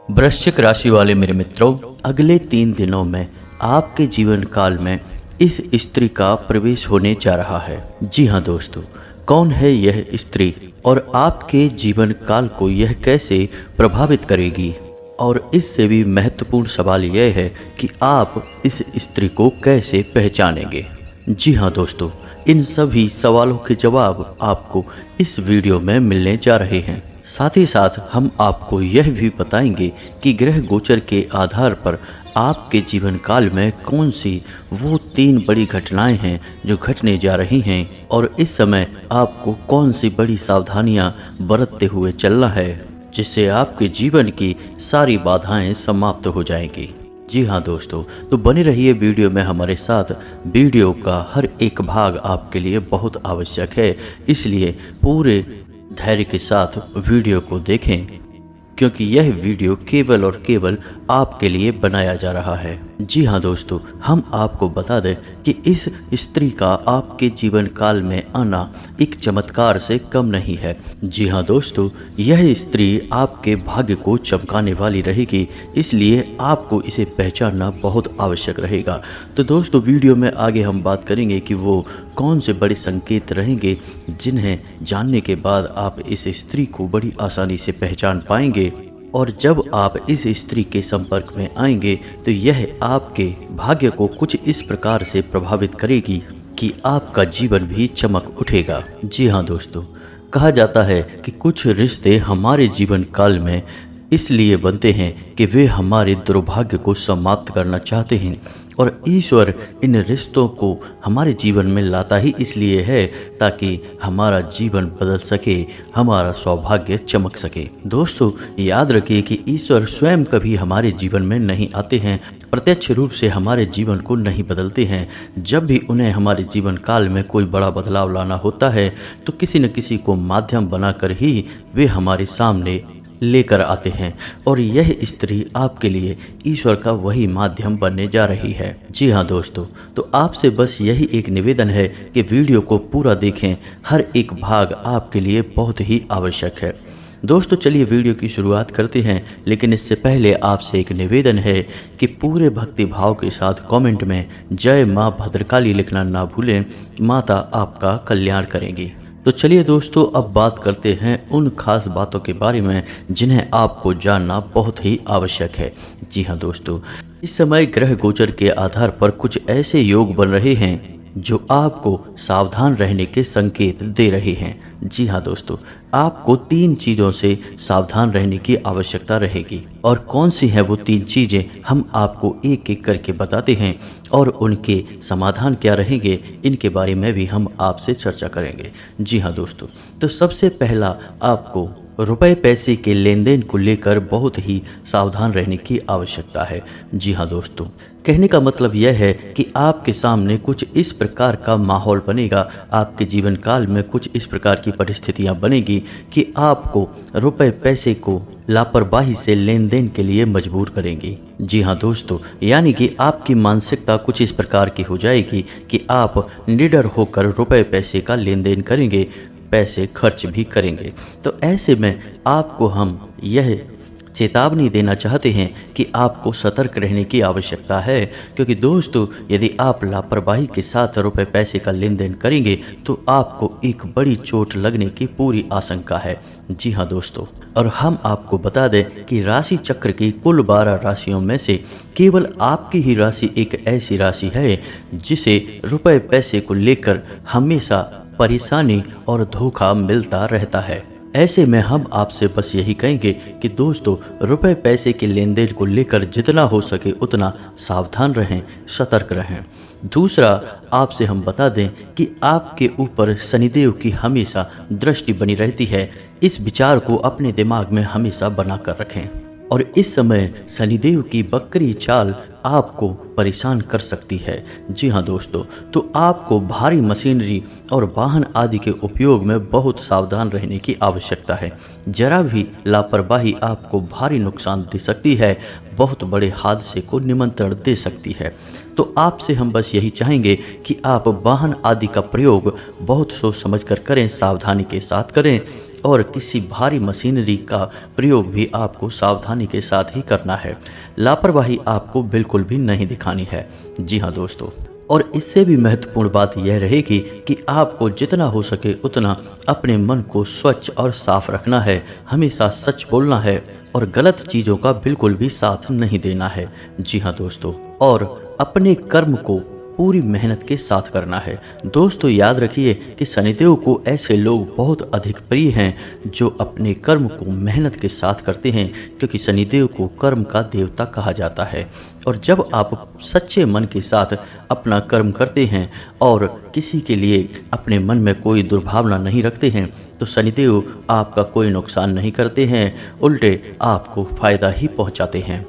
वृश्चिक राशि वाले मेरे मित्रों, अगले 3 दिनों में आपके जीवन काल में इस स्त्री का प्रवेश होने जा रहा है। जी हाँ दोस्तों, कौन है यह स्त्री और आपके जीवन काल को यह कैसे प्रभावित करेगी? और इससे भी महत्वपूर्ण सवाल यह है कि आप इस स्त्री को कैसे पहचानेंगे। जी हाँ दोस्तों, इन सभी सवालों के जवाब आपको इस वीडियो में मिलने जा रहे हैं। साथ ही साथ हम आपको यह भी बताएंगे कि ग्रह गोचर के आधार पर आपके जीवन काल में कौन सी वो 3 बड़ी घटनाएं हैं जो घटने जा रही हैं और इस समय आपको कौन सी बड़ी सावधानियां बरतते हुए चलना है, जिससे आपके जीवन की सारी बाधाएं समाप्त हो जाएंगी। जी हाँ दोस्तों, तो बने रहिए वीडियो में हमारे साथ। वीडियो का हर एक भाग आपके लिए बहुत आवश्यक है, इसलिए पूरे धैर्य के साथ वीडियो को देखें, क्योंकि यह वीडियो केवल और केवल आपके लिए बनाया जा रहा है। जी हाँ दोस्तों, हम आपको बता दें कि इस स्त्री का आपके जीवन काल में आना एक चमत्कार से कम नहीं है। जी हाँ दोस्तों, यह स्त्री आपके भाग्य को चमकाने वाली रहेगी, इसलिए आपको इसे पहचानना बहुत आवश्यक रहेगा। तो दोस्तों, वीडियो में आगे हम बात करेंगे कि वो कौन से बड़े संकेत रहेंगे जिन्हें जानने के बाद आप इस स्त्री को बड़ी आसानी से पहचान पाएंगे। और जब आप इस स्त्री के संपर्क में आएंगे तो यह आपके भाग्य को कुछ इस प्रकार से प्रभावित करेगी कि आपका जीवन भी चमक उठेगा। जी हाँ दोस्तों, कहा जाता है कि कुछ रिश्ते हमारे जीवन काल में इसलिए बनते हैं कि वे हमारे दुर्भाग्य को समाप्त करना चाहते हैं, और ईश्वर इन रिश्तों को हमारे जीवन में लाता ही इसलिए है ताकि हमारा जीवन बदल सके, हमारा सौभाग्य चमक सके। दोस्तों, याद रखिए कि ईश्वर स्वयं कभी हमारे जीवन में नहीं आते हैं, प्रत्यक्ष रूप से हमारे जीवन को नहीं बदलते हैं। जब भी उन्हें हमारे जीवन काल में कोई बड़ा बदलाव लाना होता है तो किसी न किसी को माध्यम बनाकर ही वे हमारे सामने लेकर आते हैं, और यह स्त्री आपके लिए ईश्वर का वही माध्यम बनने जा रही है। जी हाँ दोस्तों, तो आपसे बस यही एक निवेदन है कि वीडियो को पूरा देखें, हर एक भाग आपके लिए बहुत ही आवश्यक है। दोस्तों, चलिए वीडियो की शुरुआत करते हैं, लेकिन इससे पहले आपसे एक निवेदन है कि पूरे भक्ति भाव के साथ कमेंट में जय माँ भद्रकाली लिखना ना भूलें। माता आपका कल्याण करेंगी। तो चलिए दोस्तों, अब बात करते हैं उन खास बातों के बारे में जिन्हें आपको जानना बहुत ही आवश्यक है। जी हाँ दोस्तों, इस समय ग्रह गोचर के आधार पर कुछ ऐसे योग बन रहे हैं जो आपको सावधान रहने के संकेत दे रहे हैं। जी हाँ दोस्तों, आपको 3 चीज़ों से सावधान रहने की आवश्यकता रहेगी, और कौन सी है वो 3 चीज़ें हम आपको एक एक करके बताते हैं, और उनके समाधान क्या रहेंगे इनके बारे में भी हम आपसे चर्चा करेंगे। जी हाँ दोस्तों, तो सबसे पहला आपको रुपए पैसे के लेन देन को लेकर बहुत ही सावधान रहने की आवश्यकता है। जी हाँ दोस्तों, कहने का मतलब यह है कि आपके सामने कुछ इस प्रकार का माहौल बनेगा, आपके जीवन काल में कुछ इस प्रकार की परिस्थितियां बनेगी कि आपको रुपए पैसे को लापरवाही से लेन देन के लिए मजबूर करेंगी। जी हाँ दोस्तों, यानी कि आपकी मानसिकता कुछ इस प्रकार की हो जाएगी कि आप निडर होकर रुपए पैसे का लेन देन करेंगे, पैसे खर्च भी करेंगे। तो ऐसे में आपको हम यह चेतावनी देना चाहते हैं कि आपको सतर्क रहने की आवश्यकता है, क्योंकि दोस्तों, यदि आप लापरवाही के साथ रुपए पैसे का लेन देन करेंगे तो आपको एक बड़ी चोट लगने की पूरी आशंका है। जी हाँ दोस्तों, और हम आपको बता दें कि राशि चक्र की कुल 12 राशियों में से केवल आपकी ही राशि एक ऐसी राशि है जिसे रुपए पैसे को लेकर हमेशा परेशानी और धोखा मिलता रहता है। ऐसे में हम आपसे बस यही कहेंगे कि दोस्तों, रुपए पैसे के लेन देन को लेकर जितना हो सके उतना सावधान रहें, सतर्क रहें। दूसरा, आपसे हम बता दें कि आपके ऊपर शनिदेव की हमेशा दृष्टि बनी रहती है। इस विचार को अपने दिमाग में हमेशा बना कर रखें, और इस समय शनिदेव की बकरी चाल आपको परेशान कर सकती है। जी हाँ दोस्तों, तो आपको भारी मशीनरी और वाहन आदि के उपयोग में बहुत सावधान रहने की आवश्यकता है। जरा भी लापरवाही आपको भारी नुकसान दे सकती है, बहुत बड़े हादसे को निमंत्रण दे सकती है। तो आपसे हम बस यही चाहेंगे कि आप वाहन आदि का प्रयोग बहुत सोच समझ कर करें, सावधानी के साथ करें, और किसी भारी मशीनरी का प्रयोग भी आपको सावधानी के साथ ही करना है। लापरवाही आपको बिल्कुल भी नहीं दिखानी है। जी हाँ दोस्तों, और इससे भी महत्वपूर्ण बात यह रहेगी कि आपको जितना हो सके उतना अपने मन को स्वच्छ और साफ रखना है। हमेशा सच बोलना है और गलत चीज़ों का बिल्कुल भी साथ नहीं देना है। जी हाँ दोस्तों, और अपने कर्म को पूरी मेहनत के साथ करना है। दोस्तों याद रखिए कि शनिदेव को ऐसे लोग बहुत अधिक प्रिय हैं जो अपने कर्म को मेहनत के साथ करते हैं, क्योंकि शनिदेव को कर्म का देवता कहा जाता है। और जब आप सच्चे मन के साथ अपना कर्म करते हैं और किसी के लिए अपने मन में कोई दुर्भावना नहीं रखते हैं, तो शनिदेव आपका कोई नुकसान नहीं करते हैं, उल्टे आपको फायदा ही पहुंचाते हैं।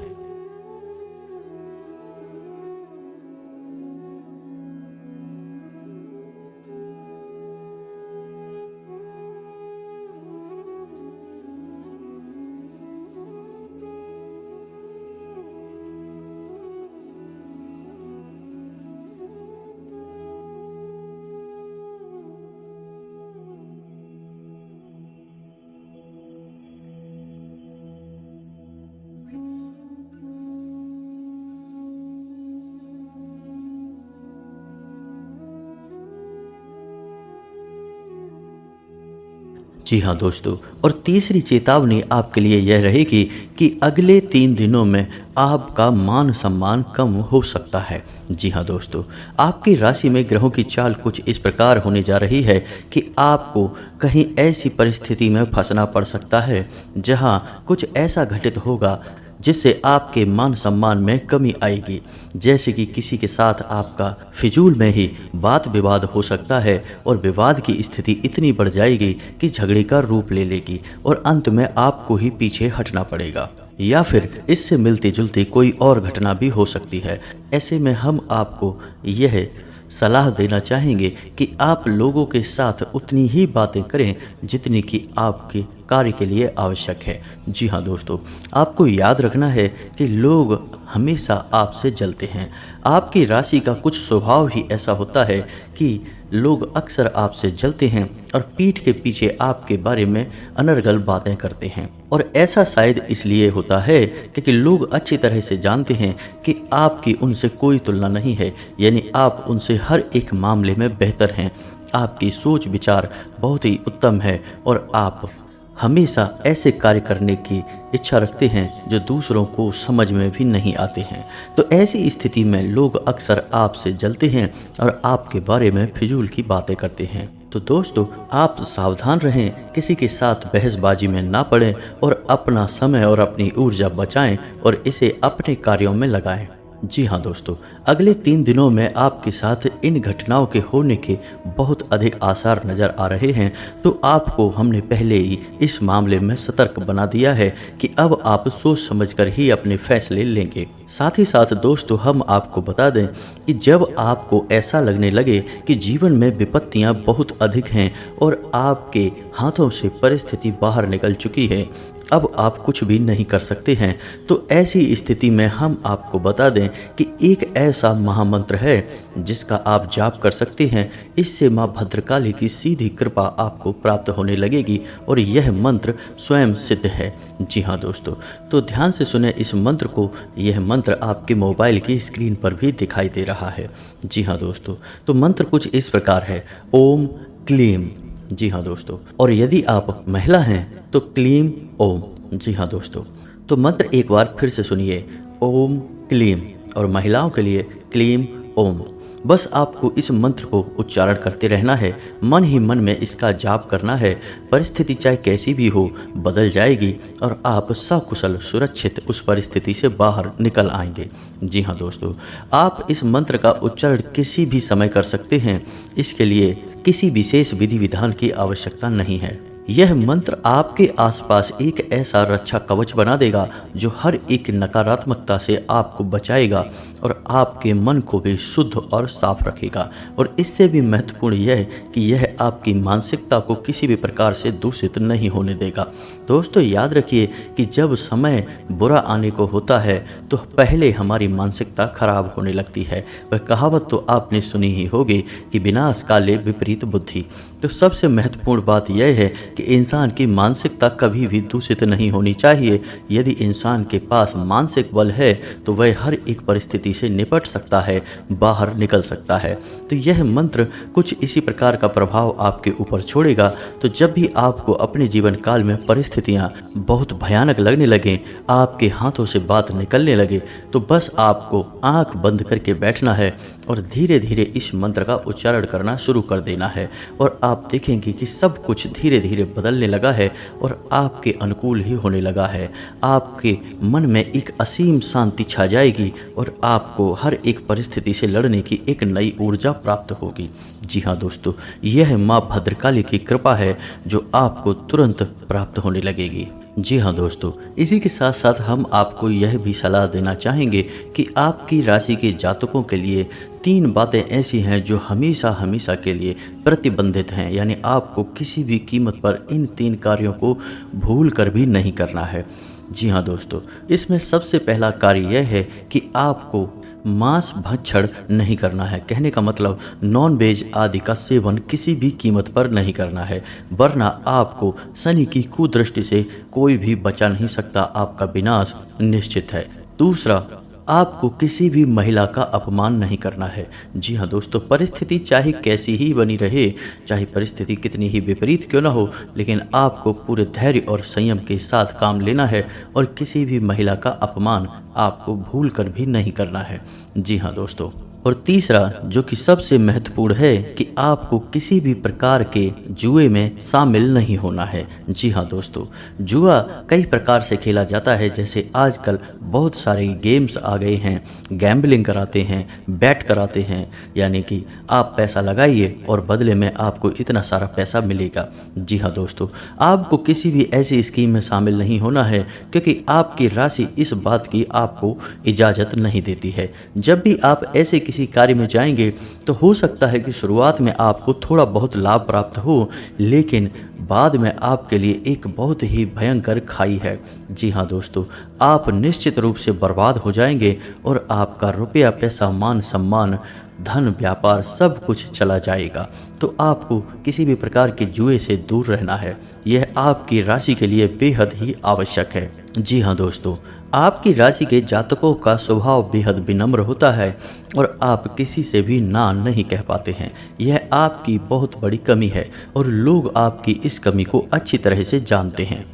जी हाँ दोस्तों, और तीसरी चेतावनी आपके लिए यह रहेगी कि अगले 3 दिनों में आपका मान सम्मान कम हो सकता है। जी हाँ दोस्तों, आपकी राशि में ग्रहों की चाल कुछ इस प्रकार होने जा रही है कि आपको कहीं ऐसी परिस्थिति में फंसना पड़ सकता है जहाँ कुछ ऐसा घटित होगा जिससे आपके मान सम्मान में कमी आएगी। जैसे कि किसी के साथ आपका फिजूल में ही बात विवाद हो सकता है और विवाद की स्थिति इतनी बढ़ जाएगी कि झगड़े का रूप ले लेगी और अंत में आपको ही पीछे हटना पड़ेगा, या फिर इससे मिलती जुलती कोई और घटना भी हो सकती है। ऐसे में हम आपको यह सलाह देना चाहेंगे कि आप लोगों के साथ उतनी ही बातें करें जितनी कि आपके कार्य के लिए आवश्यक है। जी हाँ दोस्तों, आपको याद रखना है कि लोग हमेशा आपसे जलते हैं। आपकी राशि का कुछ स्वभाव ही ऐसा होता है कि लोग अक्सर आपसे जलते हैं और पीठ के पीछे आपके बारे में अनर्गल बातें करते हैं। और ऐसा शायद इसलिए होता है क्योंकि लोग अच्छी तरह से जानते हैं कि आपकी उनसे कोई तुलना नहीं है, यानी आप उनसे हर एक मामले में बेहतर हैं। आपकी सोच विचार बहुत ही उत्तम है और आप हमेशा ऐसे कार्य करने की इच्छा रखते हैं जो दूसरों को समझ में भी नहीं आते हैं। तो ऐसी स्थिति में लोग अक्सर आपसे जलते हैं और आपके बारे में फिजूल की बातें करते हैं। तो दोस्तों आप सावधान रहें, किसी के साथ बहसबाजी में ना पड़ें और अपना समय और अपनी ऊर्जा बचाएं और इसे अपने कार्यों में लगाएं। जी हाँ दोस्तों, अगले 3 दिनों में आपके साथ इन घटनाओं के होने के बहुत अधिक आसार नज़र आ रहे हैं। तो आपको हमने पहले ही इस मामले में सतर्क बना दिया है कि अब आप सोच समझकर ही अपने फैसले लेंगे। साथ ही साथ दोस्तों हम आपको बता दें कि जब आपको ऐसा लगने लगे कि जीवन में विपत्तियां बहुत अधिक हैं और आपके हाथों से परिस्थिति बाहर निकल चुकी है, अब आप कुछ भी नहीं कर सकते हैं, तो ऐसी स्थिति में हम आपको बता दें कि एक ऐसा महामंत्र है जिसका आप जाप कर सकते हैं। इससे माँ भद्रकाली की सीधी कृपा आपको प्राप्त होने लगेगी और यह मंत्र स्वयं सिद्ध है। जी हाँ दोस्तों, तो ध्यान से सुने इस मंत्र को। यह मंत्र आपके मोबाइल की स्क्रीन पर भी दिखाई दे रहा है। जी हाँ दोस्तों, तो मंत्र कुछ इस प्रकार है, ओम क्लीम। जी हाँ दोस्तों, और यदि आप महिला हैं तो क्लीम ओम। जी हाँ दोस्तों, तो मंत्र एक बार फिर से सुनिए, ओम क्लीम, और महिलाओं के लिए क्लीम ओम। बस आपको इस मंत्र को उच्चारण करते रहना है, मन ही मन में इसका जाप करना है। परिस्थिति चाहे कैसी भी हो बदल जाएगी और आप सकुशल सुरक्षित उस परिस्थिति से बाहर निकल आएंगे। जी हाँ दोस्तों, आप इस मंत्र का उच्चारण किसी भी समय कर सकते हैं। इसके लिए किसी विशेष विधि विधान की आवश्यकता नहीं है। यह मंत्र आपके आसपास एक ऐसा रक्षा कवच बना देगा जो हर एक नकारात्मकता से आपको बचाएगा और आपके मन को भी शुद्ध और साफ रखेगा। और इससे भी महत्वपूर्ण यह है कि यह आपकी मानसिकता को किसी भी प्रकार से दूषित नहीं होने देगा। दोस्तों याद रखिए कि जब समय बुरा आने को होता है तो पहले हमारी मानसिकता खराब होने लगती है। वह कहावत तो आपने सुनी ही होगी कि विनाश काले विपरीत बुद्धि। तो सबसे महत्वपूर्ण बात यह है कि इंसान की मानसिकता कभी भी दूषित नहीं होनी चाहिए। यदि इंसान के पास मानसिक बल है तो वह हर एक परिस्थिति से निपट सकता है, बाहर निकल सकता है। तो यह मंत्र कुछ इसी प्रकार का प्रभाव आपके ऊपर छोड़ेगा। तो जब भी आपको अपने जीवन काल में परिस्थितियां बहुत भयानक लगने लगे, आपके हाथों से बात निकलने लगे, तो बस आपको आंख बंद करके बैठना है और धीरे धीरे इस मंत्र का उच्चारण करना शुरू कर देना है। और आप देखेंगे कि सब कुछ धीरे धीरे बदलने लगा है और आपके अनुकूल ही होने लगा है। आपके मन में एक असीम शांति छा जाएगी और आपको हर एक परिस्थिति से लड़ने की एक नई ऊर्जा प्राप्त होगी। जी हाँ दोस्तों, यह माँ भद्रकाली की कृपा है जो आपको तुरंत प्राप्त होने लगेगी। जी हाँ दोस्तों, इसी के साथ साथ हम आपको यह भी सलाह देना चाहेंगे कि आपकी राशि के जातकों के लिए 3 बातें ऐसी हैं जो हमेशा हमेशा के लिए प्रतिबंधित हैं, यानी आपको किसी भी कीमत पर इन 3 कार्यों को भूल कर भी नहीं करना है। जी हाँ दोस्तों, इसमें सबसे पहला कार्य यह है कि आपको मांस भक्षण नहीं करना है। कहने का मतलब नॉन वेज आदि का सेवन किसी भी कीमत पर नहीं करना है, वरना आपको शनि की कुदृष्टि से कोई भी बचा नहीं सकता, आपका विनाश निश्चित है। दूसरा, आपको किसी भी महिला का अपमान नहीं करना है। जी हाँ दोस्तों, परिस्थिति चाहे कैसी ही बनी रहे, चाहे परिस्थिति कितनी ही विपरीत क्यों ना हो, लेकिन आपको पूरे धैर्य और संयम के साथ काम लेना है और किसी भी महिला का अपमान आपको भूल कर भी नहीं करना है। जी हाँ दोस्तों, और तीसरा जो कि सबसे महत्वपूर्ण है कि आपको किसी भी प्रकार के जुए में शामिल नहीं होना है। जी हाँ दोस्तों, जुआ कई प्रकार से खेला जाता है, जैसे आजकल बहुत सारे गेम्स आ गए हैं, गैम्बलिंग कराते हैं, बैट कराते हैं, यानी कि आप पैसा लगाइए और बदले में आपको इतना सारा पैसा मिलेगा। जी हाँ दोस्तों, आपको किसी भी ऐसी स्कीम में शामिल नहीं होना है, क्योंकि आपकी राशि इस बात की आपको इजाज़त नहीं देती है। जब भी आप ऐसे किसी कार्य में जाएंगे तो हो सकता है कि शुरुआत में आपको थोड़ा बहुत लाभ प्राप्त हो, लेकिन बाद में आपके लिए एक बहुत ही भयंकर खाई है। जी हाँ दोस्तों, आप निश्चित रूप से बर्बाद हो जाएंगे और आपका रुपया, पैसा, मान सम्मान, धन, व्यापार सब कुछ चला जाएगा। तो आपको किसी भी प्रकार के जुए से दूर रहना है। यह आपकी राशि के लिए बेहद ही आवश्यक है। जी हाँ दोस्तों, आपकी राशि के जातकों का स्वभाव बेहद विनम्र होता है और आप किसी से भी ना नहीं कह पाते हैं। यह आपकी बहुत बड़ी कमी है और लोग आपकी इस कमी को अच्छी तरह से जानते हैं,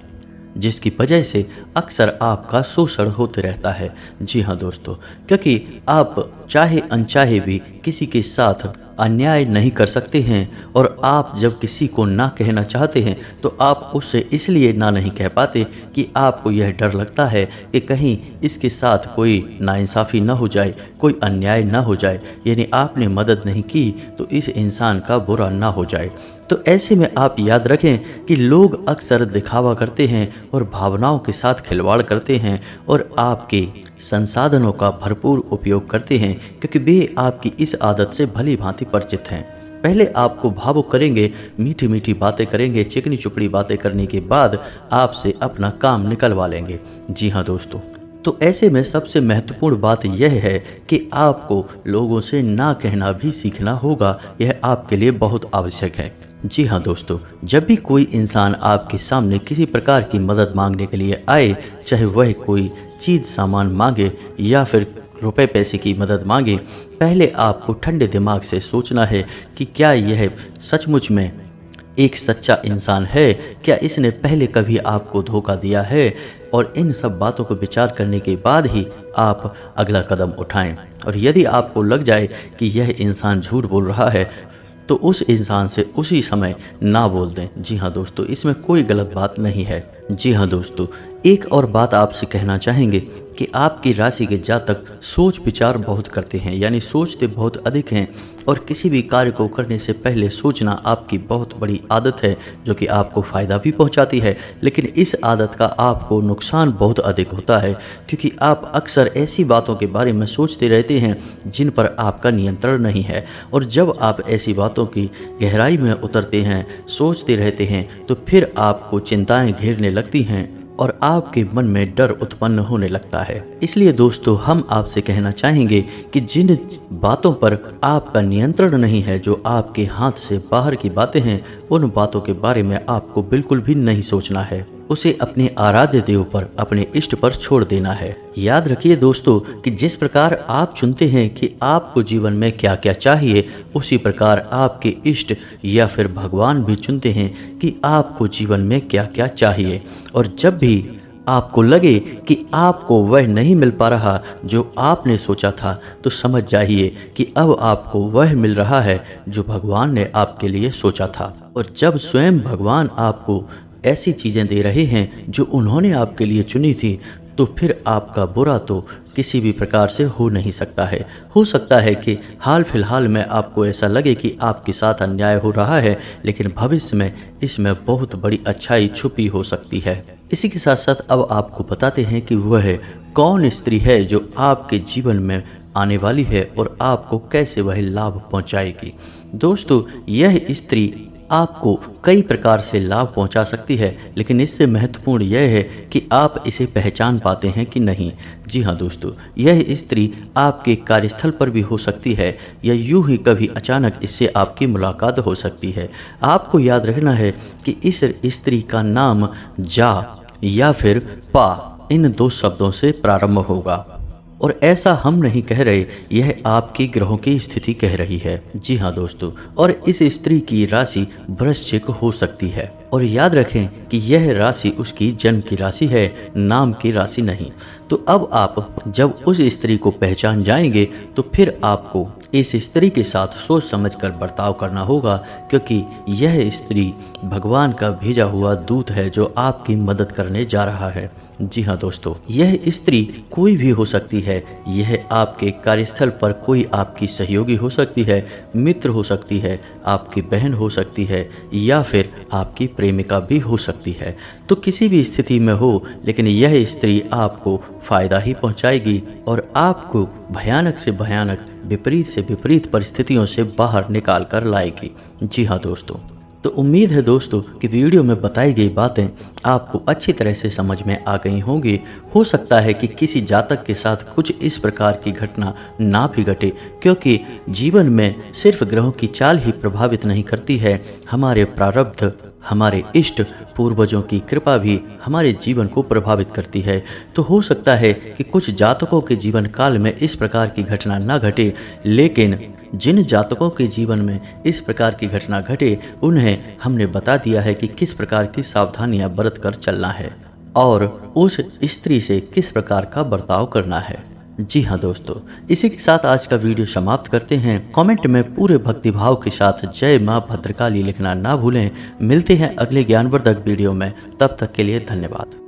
जिसकी वजह से अक्सर आपका शोषण होते रहता है। जी हाँ दोस्तों, क्योंकि आप चाहे अनचाहे भी किसी के साथ अन्याय नहीं कर सकते हैं और आप जब किसी को ना कहना चाहते हैं तो आप उससे इसलिए ना नहीं कह पाते कि आपको यह डर लगता है कि कहीं इसके साथ कोई नाइंसाफ़ी ना हो जाए, कोई अन्याय ना हो जाए, यानी आपने मदद नहीं की तो इस इंसान का बुरा ना हो जाए। तो ऐसे में आप याद रखें कि लोग अक्सर दिखावा करते हैं और भावनाओं के साथ खिलवाड़ करते हैं और आपके संसाधनों का भरपूर उपयोग करते हैं, क्योंकि वे आपकी इस आदत से भली भांति परिचित हैं। पहले आपको भावुक करेंगे, मीठी मीठी बातें करेंगे, चिकनी चुपड़ी बातें करने के बाद आपसे अपना काम निकलवा लेंगे। जी हाँ दोस्तों, तो ऐसे में सबसे महत्वपूर्ण बात यह है कि आपको लोगों से ना कहना भी सीखना होगा। यह आपके लिए बहुत आवश्यक है। जी हाँ दोस्तों, जब भी कोई इंसान आपके सामने किसी प्रकार की मदद मांगने के लिए आए, चाहे वह कोई चीज़ सामान मांगे या फिर रुपए पैसे की मदद मांगे, पहले आपको ठंडे दिमाग से सोचना है कि क्या यह सचमुच में एक सच्चा इंसान है, क्या इसने पहले कभी आपको धोखा दिया है, और इन सब बातों को विचार करने के बाद ही आप अगला कदम उठाएं। और यदि आपको लग जाए कि यह इंसान झूठ बोल रहा है तो उस इंसान से उसी समय ना बोल दें। जी हाँ दोस्तों, इसमें कोई गलत बात नहीं है। जी हाँ दोस्तों, एक और बात आपसे कहना चाहेंगे कि आपकी राशि के जातक सोच विचार बहुत करते हैं, यानी सोचते बहुत अधिक हैं और किसी भी कार्य को करने से पहले सोचना आपकी बहुत बड़ी आदत है, जो कि आपको फ़ायदा भी पहुंचाती है, लेकिन इस आदत का आपको नुकसान बहुत अधिक होता है, क्योंकि आप अक्सर ऐसी बातों के बारे में सोचते रहते हैं जिन पर आपका नियंत्रण नहीं है। और जब आप ऐसी बातों की गहराई में उतरते हैं, सोचते रहते हैं, तो फिर आपको चिंताएं घेरने लगती हैं और आपके मन में डर उत्पन्न होने लगता है। इसलिए दोस्तों हम आपसे कहना चाहेंगे कि जिन बातों पर आपका नियंत्रण नहीं है, जो आपके हाथ से बाहर की बातें हैं, उन बातों के बारे में आपको बिल्कुल भी नहीं सोचना है। उसे अपने आराध्य देव पर, अपने इष्ट पर छोड़ देना है। याद रखिए दोस्तों कि जिस प्रकार आप चुनते हैं कि आपको जीवन में क्या क्या चाहिए, उसी प्रकार आपके इष्ट या फिर भगवान भी चुनते हैं कि आपको जीवन में क्या क्या चाहिए। और जब भी आपको लगे कि आपको वह नहीं मिल पा रहा जो आपने सोचा था, तो समझ जाइए कि अब आपको वह मिल रहा है जो भगवान ने आपके लिए सोचा था। और जब स्वयं भगवान आपको ऐसी चीज़ें दे रहे हैं जो उन्होंने आपके लिए चुनी थी, तो फिर आपका बुरा तो किसी भी प्रकार से हो नहीं सकता है। हो सकता है कि हाल फिलहाल में आपको ऐसा लगे कि आपके साथ अन्याय हो रहा है, लेकिन भविष्य में इसमें बहुत बड़ी अच्छाई छुपी हो सकती है। इसी के साथ साथ अब आपको बताते हैं कि वह कौन स्त्री है जो आपके जीवन में आने वाली है और आपको कैसे वह लाभ पहुंचाएगी। दोस्तों यह स्त्री आपको कई प्रकार से लाभ पहुंचा सकती है, लेकिन इससे महत्वपूर्ण यह है कि आप इसे पहचान पाते हैं कि नहीं। जी हाँ दोस्तों, यह स्त्री आपके कार्यस्थल पर भी हो सकती है या यूं ही कभी अचानक इससे आपकी मुलाकात हो सकती है। आपको याद रखना है कि इस स्त्री का नाम जा या फिर पा, इन दो शब्दों से प्रारंभ होगा। और ऐसा हम नहीं कह रहे, यह आपके ग्रहों की स्थिति कह रही है। जी हाँ दोस्तों, और इस स्त्री की राशि वृश्चिक हो सकती है। और याद रखें कि यह राशि उसकी जन्म की राशि है, नाम की राशि नहीं। तो अब आप जब उस स्त्री को पहचान जाएंगे, तो फिर आपको इस स्त्री के साथ सोच समझकर बर्ताव करना होगा, क्योंकि यह स्त्री भगवान का भेजा हुआ दूत है जो आपकी मदद करने जा रहा है। जी हाँ दोस्तों, यह स्त्री कोई भी हो सकती है। यह आपके कार्यस्थल पर कोई आपकी सहयोगी हो सकती है, मित्र हो सकती है, आपकी बहन हो सकती है, या फिर आपकी प्रेमिका भी हो सकती है। तो किसी भी स्थिति में हो, लेकिन यह स्त्री आपको फायदा ही पहुंचाएगी और आपको भयानक से भयानक, विपरीत से विपरीत परिस्थितियों से बाहर निकाल कर लाएगी। जी हाँ दोस्तों, तो उम्मीद है दोस्तों कि वीडियो में बताई गई बातें आपको अच्छी तरह से समझ में आ गई होंगी। हो सकता है कि किसी जातक के साथ कुछ इस प्रकार की घटना ना भी घटे, क्योंकि जीवन में सिर्फ ग्रहों की चाल ही प्रभावित नहीं करती है। हमारे प्रारब्ध, हमारे इष्ट, पूर्वजों की कृपा भी हमारे जीवन को प्रभावित करती है। तो हो सकता है कि कुछ जातकों के जीवन काल में इस प्रकार की घटना ना घटे, लेकिन जिन जातकों के जीवन में इस प्रकार की घटना घटे, उन्हें हमने बता दिया है कि किस प्रकार की सावधानियां बरत कर चलना है और उस स्त्री से किस प्रकार का बर्ताव करना है। जी हाँ दोस्तों, इसी के साथ आज का वीडियो समाप्त करते हैं। कमेंट में पूरे भक्तिभाव के साथ जय माँ भद्रकाली लिखना ना भूलें। मिलते हैं अगले ज्ञानवर्धक वीडियो में, तब तक के लिए धन्यवाद।